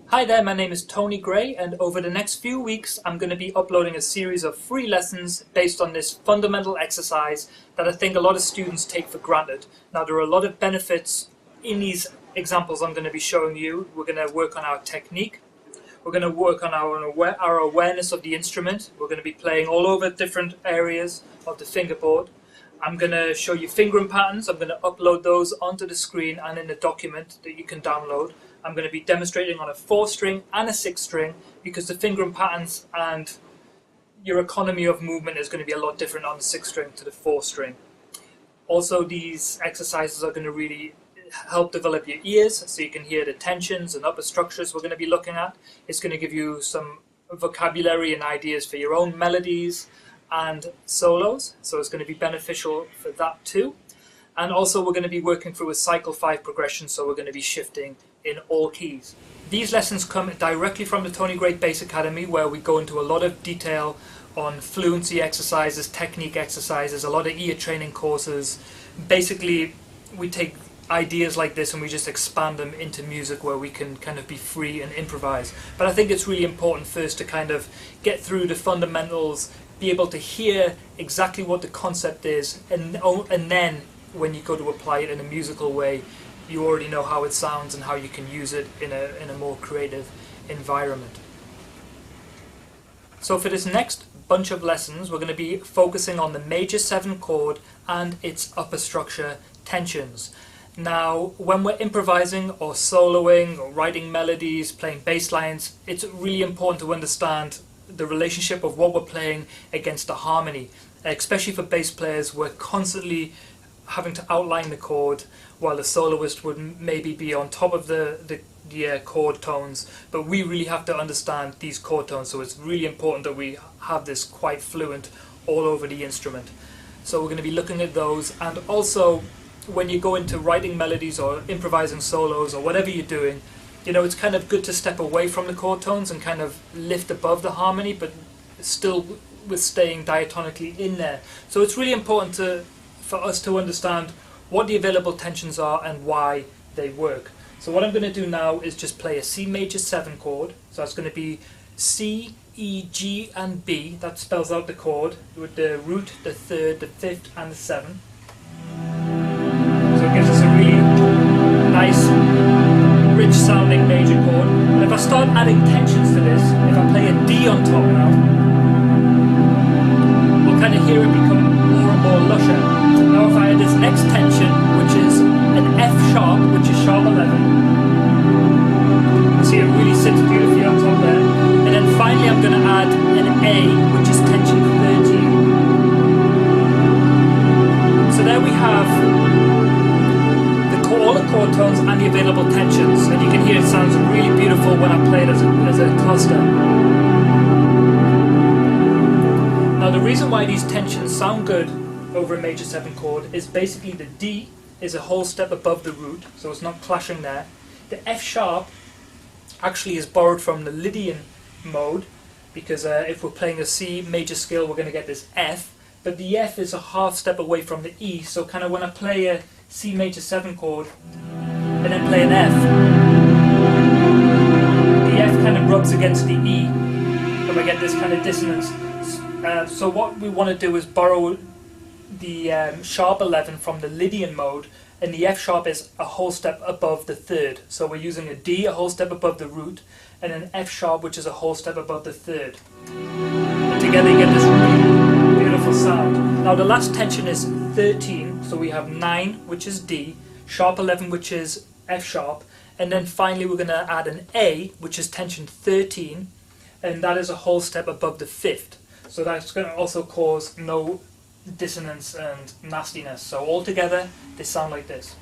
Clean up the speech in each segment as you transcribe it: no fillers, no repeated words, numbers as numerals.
Hi there, my name is Tony Gray, and over the next few weeks I'm going to be uploading a series of free lessons based on this fundamental exercise that I think a lot of students take for granted. Now, there are a lot of benefits in these examples I'm going to be showing you. We're going to work on our technique, we're going to work on our awareness of the instrument, we're going to be playing all over different areas of the fingerboard. I'm going to show you fingering patterns. I'm going to upload those onto the screen and in a document that you can download. I'm going to be demonstrating on a 4-string and a 6-string because the fingering patterns and your economy of movement is going to be a lot different on the 6-string to the 4-string. Also, these exercises are going to really help develop your ears so you can hear the tensions and upper structures we're going to be looking at. It's going to give you some vocabulary and ideas for your own melodies and solos, so it's going to be beneficial for that too. And also we're going to be working through a cycle 5 progression, so we're going to be shifting in all keys. These lessons come directly from the Tony Gray Bass Academy, where we go into a lot of detail on fluency exercises, technique exercises, a lot of ear training courses. Basically, we take ideas like this and we just expand them into music where we can kind of be free and improvise. But I think it's really important first to kind of get through the fundamentals, be able to hear exactly what the concept is, and then when you go to apply it in a musical way, you already know how it sounds and how you can use it in a more creative environment. So for this next bunch of lessons, we're going to be focusing on the major 7 chord and its upper structure tensions. Now, when we're improvising or soloing or writing melodies, playing bass lines, it's really important to understand the relationship of what we're playing against the harmony. Especially for bass players, we're constantly having to outline the chord while the soloist would maybe be on top of the chord tones, but we really have to understand these chord tones, so it's really important that we have this quite fluent all over the instrument. So we're going to be looking at those, and also when you go into writing melodies or improvising solos or whatever you're doing, you know, it's kind of good to step away from the chord tones and kind of lift above the harmony, but still with staying diatonically in there. So it's really important for us to understand what the available tensions are and why they work. So what I'm going to do now is just play a C major 7 chord. So it's going to be C, E, G and B. That spells out the chord with the root, the 3rd, the 5th and the 7th. So it gives us a really nice, rich sounding major chord. And if I start adding tensions to this, if I play a D on top now, we'll kind of hear it become more and more lusher. Now if I add this next tension, which is an F sharp, which is sharp 11, you see it really sits beautifully on top there. And then finally I'm going to add an A, which is tension 13. So there we have all the chord tones and the available tensions, and you can hear it sounds really beautiful when I play it as a cluster. Now the reason why these tensions sound good over a major 7 chord is basically the D is a whole step above the root, so it's not clashing there. The F sharp actually is borrowed from the Lydian mode, because if we're playing a C major scale we're going to get this F, but the F is a half step away from the E, so kind of when I play a C major 7 chord and then play an F, the F kind of rubs against the E and we get this kind of dissonance. So what we want to do is borrow the sharp 11 from the Lydian mode, and the F sharp is a whole step above the 3rd. So we're using a D a whole step above the root and an F sharp which is a whole step above the 3rd. And together you get this really beautiful sound. Now the last tension is 13, so we have 9 which is D, sharp 11 which is F sharp, and then finally we're going to add an A which is tension 13, and that is a whole step above the 5th. So that's going to also cause no dissonance and nastiness. So all together they sound like this.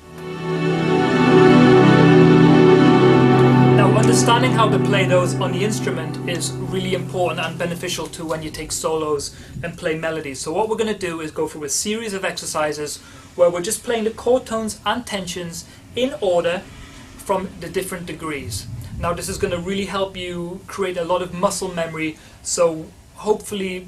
Now understanding how to play those on the instrument is really important and beneficial to when you take solos and play melodies. So what we're going to do is go through a series of exercises where we're just playing the chord tones and tensions in order from the different degrees. Now this is going to really help you create a lot of muscle memory, so hopefully,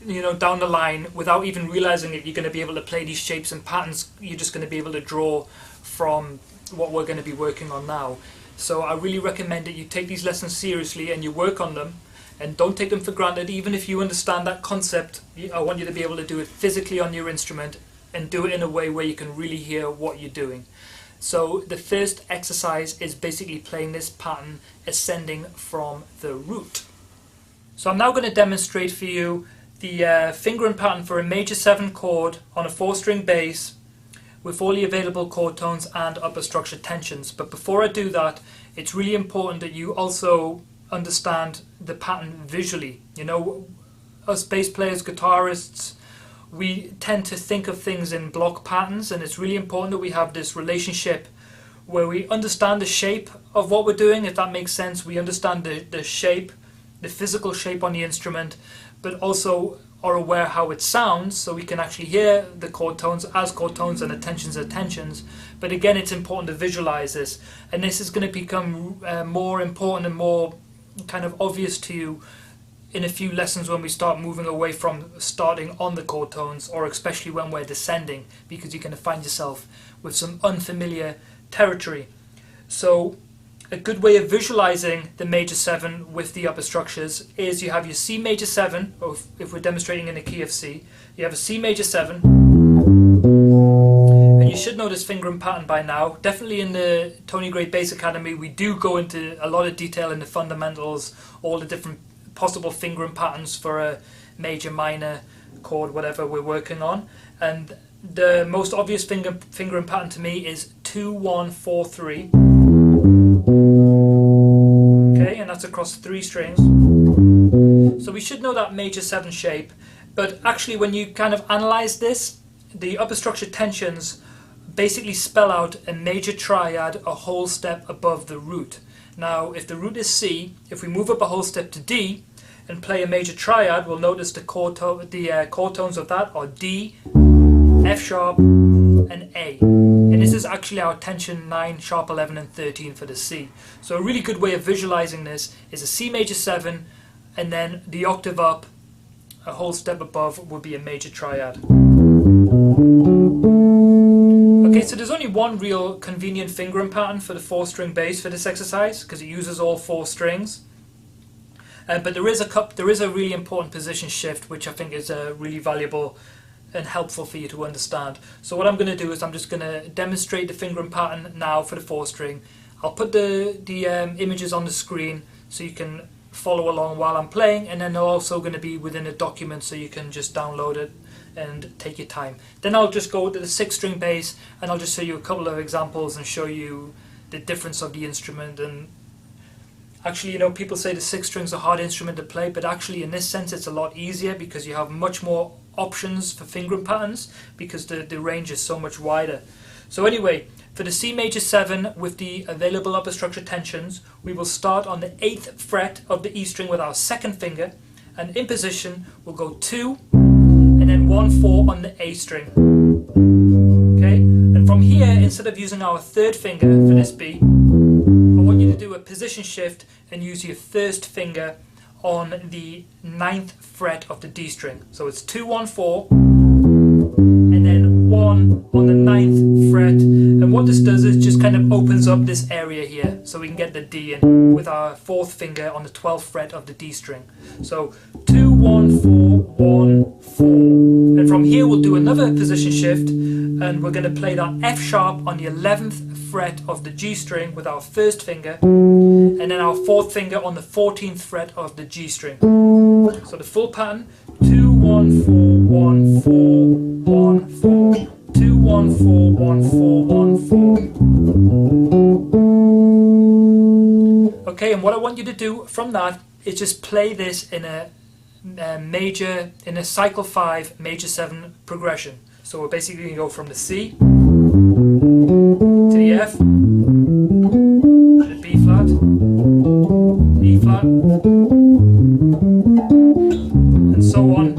you know, down the line, without even realizing it, you're going to be able to play these shapes and patterns. You're just going to be able to draw from what we're going to be working on now. So I really recommend that you take these lessons seriously and you work on them, and don't take them for granted. Even if you understand that concept, I want you to be able to do it physically on your instrument and do it in a way where you can really hear what you're doing. So the first exercise is basically playing this pattern ascending from the root. So I'm now going to demonstrate for you the fingering pattern for a major 7 chord on a 4-string bass with all the available chord tones and upper structure tensions. But before I do that, it's really important that you also understand the pattern visually. You know, us bass players, guitarists, we tend to think of things in block patterns, and it's really important that we have this relationship where we understand the shape of what we're doing, if that makes sense. We understand the shape, the physical shape on the instrument, but also are aware how it sounds, so we can actually hear the chord tones as chord tones and the tensions as tensions. But again, it's important to visualize this, and this is going to become more important and more kind of obvious to you in a few lessons when we start moving away from starting on the chord tones, or especially when we're descending, because you're going to find yourself with some unfamiliar territory. So a good way of visualizing the major 7 with the upper structures is you have your C major 7, or if we're demonstrating in the key of C, you have a C major 7, and you should know this fingering pattern by now. Definitely in the Tony Gray Bass Academy we do go into a lot of detail in the fundamentals, all the different possible fingering patterns for a major, minor chord, whatever we're working on. And the most obvious fingering pattern to me is 2-1-4-3. Okay, and that's across 3 strings. So we should know that major 7 shape, but actually when you kind of analyze this, the upper structure tensions basically spell out a major triad a whole step above the root. Now, if the root is C, if we move up a whole step to D and play a major triad, we'll notice the chord tones of that are D, F sharp, and A. And this is actually our tension 9, sharp 11, and 13 for the C. So a really good way of visualizing this is a C major 7, and then the octave up, a whole step above, would be a major triad. Okay, so there's only one real convenient fingering pattern for the 4-string bass for this exercise, because it uses all 4 strings. But there is a really important position shift, which I think is really valuable and helpful for you to understand. So what I'm going to do is I'm just going to demonstrate the fingering pattern now for the 4-string. I'll put the images on the screen so you can follow along while I'm playing, and then they're also going to be within a document so you can just download it and take your time. Then I'll just go to the 6-string bass and I'll just show you a couple of examples and show you the difference of the instrument. And actually, you know, people say the 6 strings are a hard instrument to play, but actually in this sense it's a lot easier because you have much more options for fingering patterns because the range is so much wider. So anyway, for the C major 7 with the available upper structure tensions, we will start on the 8th fret of the E string with our 2nd finger, and in position we'll go 2 and then 1-4 on the A string. Okay, and from here, instead of using our 3rd finger for this B, I want you to do a position shift and use your 1st finger on the 9th fret of the D string. So it's 2-1-4 and then 1 on the 9th fret, and what this does is just kind of opens up this area here so we can get the D in with our 4th finger on the 12th fret of the D string. So 2-1-4-1-4, and from here we'll do another position shift and we're going to play that F sharp on the 11th fret of the G string with our 1st finger, and then our 4th finger on the 14th fret of the G string. So the full pattern: 2-1-4-1-4-1-4, 2-1-4-1-4-1-4. Okay, and what I want you to do from that is just play this in a cycle 5 major 7 progression. So we're basically going to go from the C to the F, to the B flat, E flat, and so on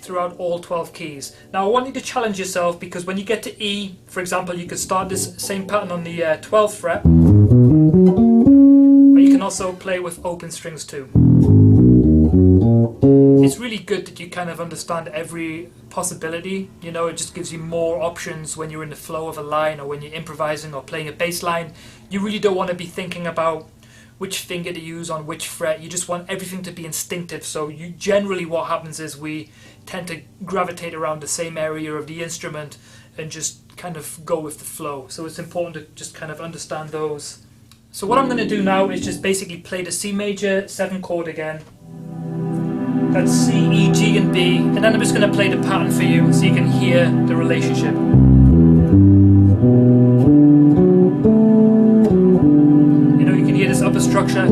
throughout all 12 keys. Now I want you to challenge yourself, because when you get to E, for example, you could start this same pattern on the 12th fret, or you can also play with open strings too. it's really good that you kind of understand every possibility. You know, it just gives you more options when you're in the flow of a line, or when you're improvising or playing a bass line. You really don't want to be thinking about which finger to use on which fret. You just want everything to be instinctive. So you generally, what happens is we tend to gravitate around the same area of the instrument and just kind of go with the flow. So it's important to just kind of understand those. So what I'm going to do now is just basically play the C major 7 chord again. That's C, E, G and B, and then I'm just going to play the pattern for you so you can hear the relationship. You know, you can hear this upper structure.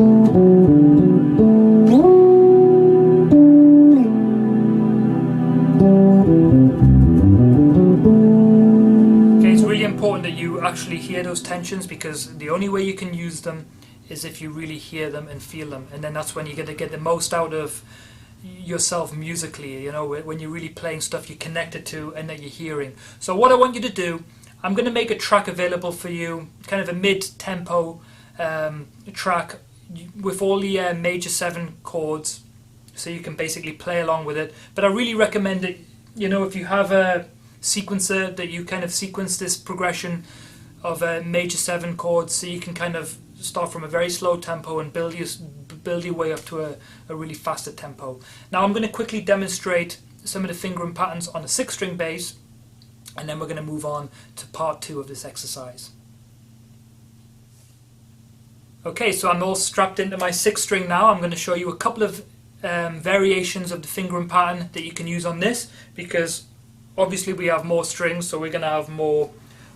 Okay, it's really important that you actually hear those tensions, because the only way you can use them is if you really hear them and feel them, and then that's when you're going to get the most out of yourself musically. You know, when you're really playing stuff you're connected to and that you're hearing. So what I want you to do, I'm going to make a track available for you, kind of a mid-tempo track with all the major 7 chords, so you can basically play along with it. But I really recommend that, you know, if you have a sequencer, that you kind of sequence this progression of major 7 chords, so you can kind of start from a very slow tempo and build your way up to a really faster tempo. Now I'm going to quickly demonstrate some of the fingering patterns on a 6-string bass, and then we're going to move on to part 2 of this exercise. Okay, so I'm all strapped into my 6-string now. I'm going to show you a couple of variations of the fingering pattern that you can use on this, because obviously we have more strings, so we're going to have more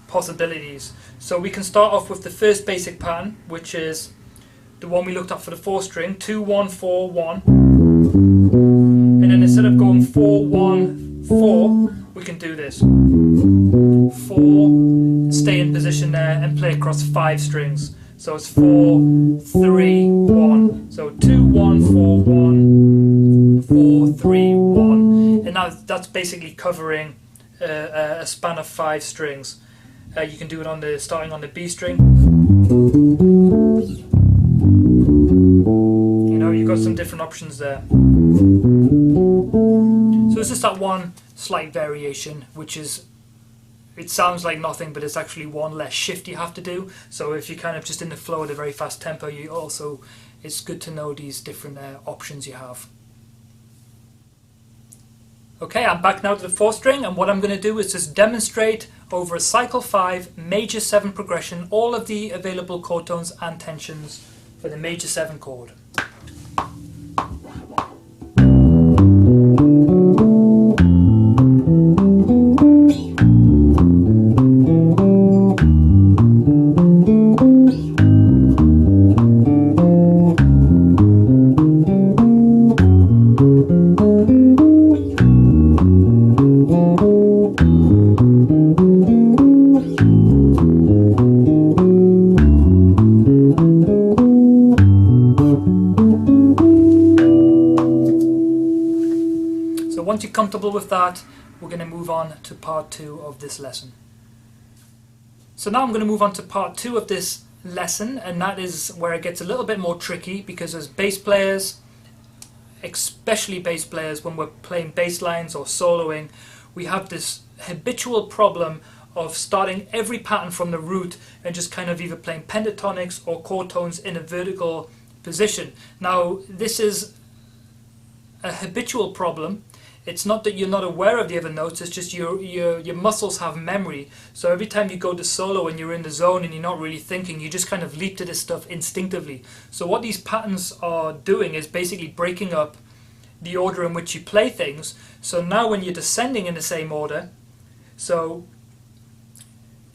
possibilities. So we can start off with the first basic pattern, which is the one we looked at for the 4-string, 2, 1, 4, 1. And then instead of going 4, 1, 4, we can do this. 4, stay in position there and play across 5 strings. So it's 4, 3, 1. So 2, 1, 4, 1, 4, 3, 1. And now that's basically covering a span of 5 strings. You can do it on starting on the B string. You know, you've got some different options there. So it's just that one slight variation, which is, it sounds like nothing, but it's actually one less shift you have to do. So if you're kind of just in the flow at a very fast tempo, it's good to know these different options you have. Okay, I'm back now to the 4-string, and what I'm going to do is just demonstrate over a cycle 5 major 7 progression all of the available chord tones and tensions for the major 7 chord. Once you're comfortable with that, we're going to move on to part 2 of this lesson. So now I'm going to move on to part 2 of this lesson, and that is where it gets a little bit more tricky, because as bass players, especially bass players, when we're playing bass lines or soloing, we have this habitual problem of starting every pattern from the root and just kind of either playing pentatonics or chord tones in a vertical position. Now this is a habitual problem. It's not that you're not aware of the other notes, it's just your muscles have memory. So every time you go to solo and you're in the zone and you're not really thinking, you just kind of leap to this stuff instinctively. So what these patterns are doing is basically breaking up the order in which you play things. So now when you're descending in the same order, so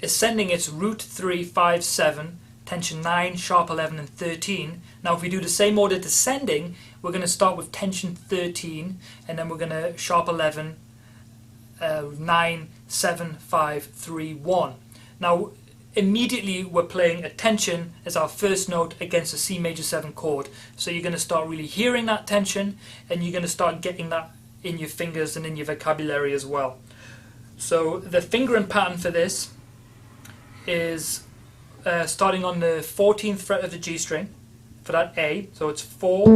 ascending it's root 3, 5, 7, tension 9, sharp 11 and 13. Now if we do the same order descending, we're going to start with tension 13, and then we're going to sharp 11, 9, 7, 5, 3, 1. Now immediately we're playing a tension as our first note against a C major 7 chord. So you're going to start really hearing that tension, and you're going to start getting that in your fingers and in your vocabulary as well. So the fingering pattern for this is starting on the 14th fret of the G string for that A, so it's 4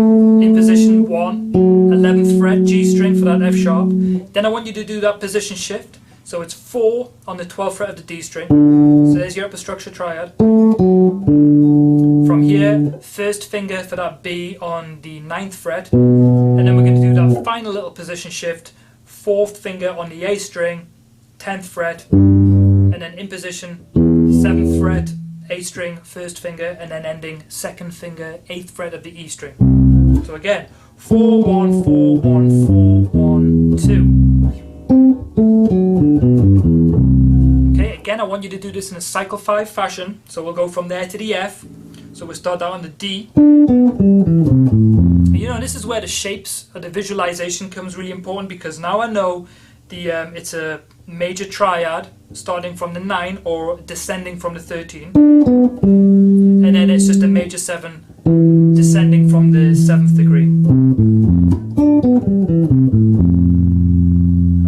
in position 1, 11th fret G string for that F sharp. Then I want you to do that position shift, so it's 4 on the 12th fret of the D string. So there's your upper structure triad. From here, first finger for that B on the 9th fret, and then we're going to do that final little position shift, 4th finger on the A string, 10th fret, and then in position 7th fret A string, first finger, and then ending 2nd finger, 8th fret of the E string. So again, 4 1 4 1 4 1 2. Okay, again I want you to do this in a cycle 5 fashion. So we'll go from there to the F. So we'll start out on the D. You know, this is where the shapes or the visualization comes really important, because now I know it's a major triad starting from the 9 or descending from the 13, and then it's just a major 7 descending from the 7th degree.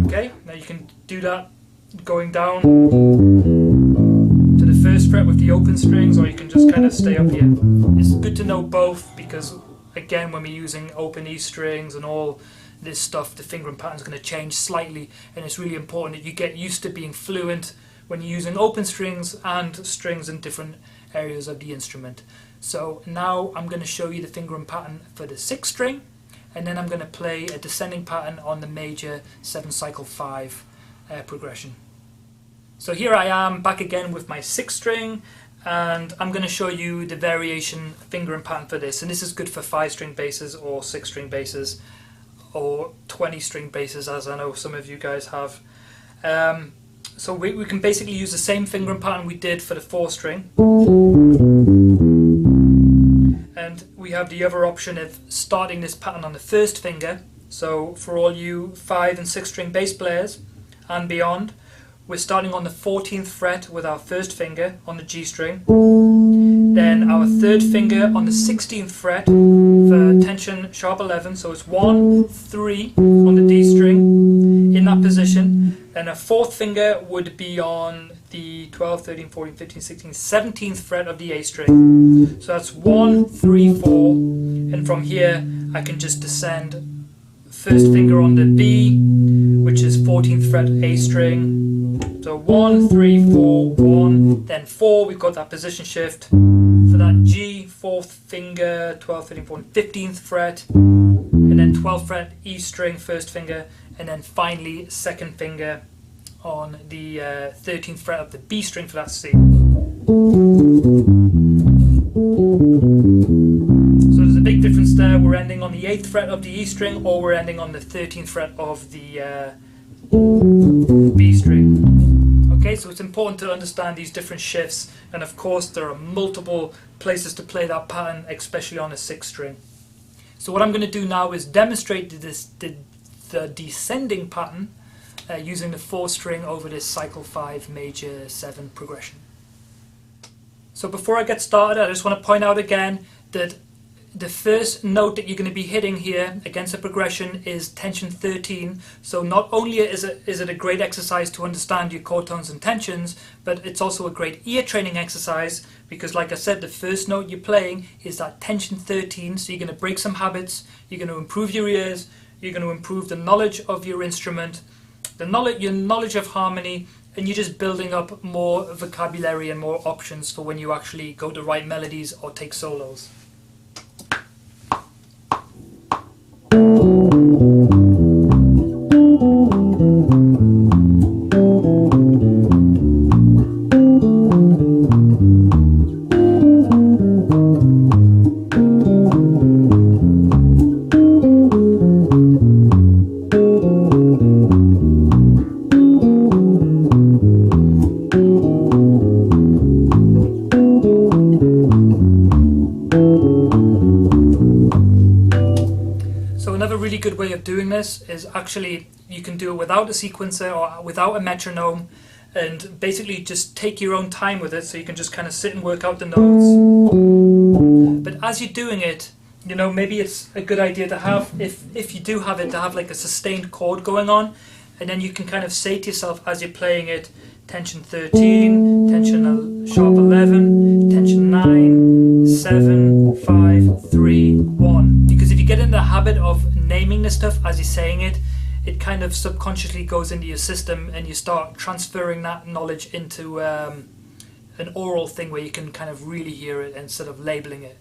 Okay, now you can do that going down to the 1st fret with the open strings, or you can just kind of stay up here. It's good to know both, because again, when we're using open E strings and all this stuff, the fingering pattern is going to change slightly, and it's really important that you get used to being fluent when you're using open strings and strings in different areas of the instrument. So now I'm going to show you the fingering pattern for the 6th string, and then I'm going to play a descending pattern on the major 7 cycle 5 progression. So here I am back again with my 6th string, and I'm going to show you the variation fingering pattern for this, and this is good for 5 string basses or 6 string basses or 20 string basses, as I know some of you guys have. So we can basically use the same fingering pattern we did for the 4th string, and we have the other option of starting this pattern on the 1st finger. So for all you 5 and 6 string bass players and beyond, we're starting on the 14th fret with our 1st finger on the G string, then our 3rd finger on the 16th fret for tension sharp 11, so it's 1, 3 on the D string in that position. Then a 4th finger would be on the 12th, 13th, 14th, 15th, 16th, 17th fret of the A string. So that's 1, 3, 4, and from here I can just descend 1st finger on the B, which is 14th fret A string. So 1, 3, 4, 1, then 4, we've got that position shift. For that G, 4th finger, 12th, 13th, 14th, 15th fret, and then 12th fret E string, 1st finger, and then finally 2nd finger on the 13th fret of the B string for that C. So there's a big difference there. We're ending on the 8th fret of the E string, or we're ending on the 13th fret of the B string. Okay, so it's important to understand these different shifts, and of course there are multiple places to play that pattern, especially on a 6th string. So what I'm going to do now is demonstrate the descending pattern using the 4th string over this cycle 5 major 7 progression. So before I get started, I just want to point out again that the first note that you're going to be hitting here against the progression is tension 13. So not only is it a great exercise to understand your chord tones and tensions, but it's also a great ear training exercise, because like I said, the first note you're playing is that tension 13. So you're going to break some habits, you're going to improve your ears, you're going to improve the knowledge of your instrument, your knowledge of harmony, and you're just building up more vocabulary and more options for when you actually go to write melodies or take solos. Good way of doing this is actually you can do it without a sequencer or without a metronome, and basically just take your own time with it, so you can just kind of sit and work out the notes. But as you're doing it, you know, maybe it's a good idea to have, if you do have it, to have like a sustained chord going on, and then you can kind of say to yourself as you're playing it, tension 13, tension sharp 11, tension 9, 7, 5, 3, 1. Because if you get in the habit of naming the stuff as you're saying it, it kind of subconsciously goes into your system and you start transferring that knowledge into an oral thing where you can kind of really hear it instead of labeling it.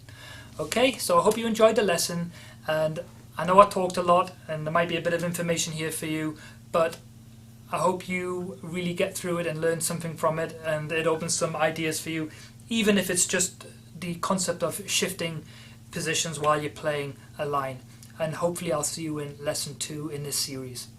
Okay, so I hope you enjoyed the lesson, and I know I talked a lot and there might be a bit of information here for you, but I hope you really get through it and learn something from it, and it opens some ideas for you, even if it's just the concept of shifting positions while you're playing a line. And hopefully I'll see you in lesson 2 in this series.